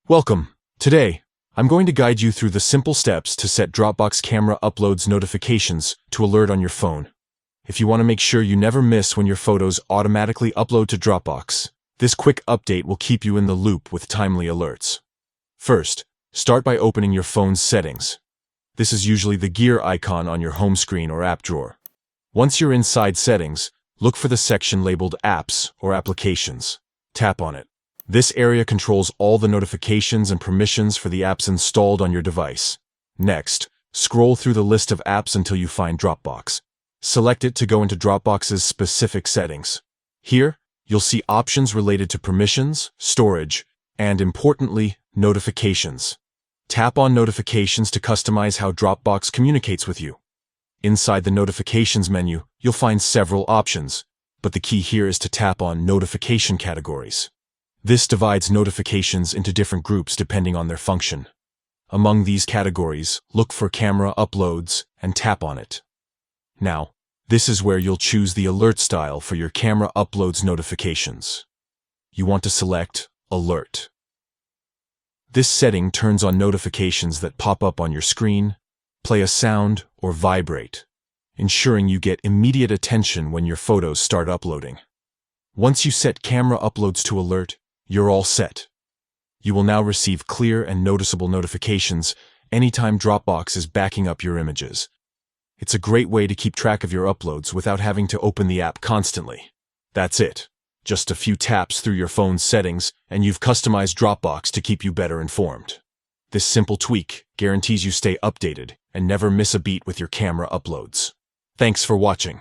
Welcome. Today, I'm going to guide you through the simple steps to set Dropbox camera uploads notifications to alert on your phone. If you want to make sure you never miss when your photos automatically upload to Dropbox, this quick update will keep you in the loop with timely alerts. First, start by opening your phone's settings. This is usually the gear icon on your home screen or app drawer. Once you're inside settings, look for the section labeled Apps or Applications. Tap on it. This area controls all the notifications and permissions for the apps installed on your device. Next, scroll through the list of apps until you find Dropbox. Select it to go into Dropbox's specific settings. Here, you'll see options related to permissions, storage, and importantly, notifications. Tap on Notifications to customize how Dropbox communicates with you. Inside the Notifications menu, you'll find several options, but the key here is to tap on Notification Categories. This divides notifications into different groups depending on their function. Among these categories, look for Camera Uploads and tap on it. Now, this is where you'll choose the alert style for your Camera Uploads notifications. You want to select Alert. This setting turns on notifications that pop up on your screen, play a sound, or vibrate, ensuring you get immediate attention when your photos start uploading. Once you set Camera Uploads to alert, you're all set. You will now receive clear and noticeable notifications anytime Dropbox is backing up your images. It's a great way to keep track of your uploads without having to open the app constantly. That's it. Just a few taps through your phone's settings, and you've customized Dropbox to keep you better informed. This simple tweak guarantees you stay updated and never miss a beat with your camera uploads. Thanks for watching.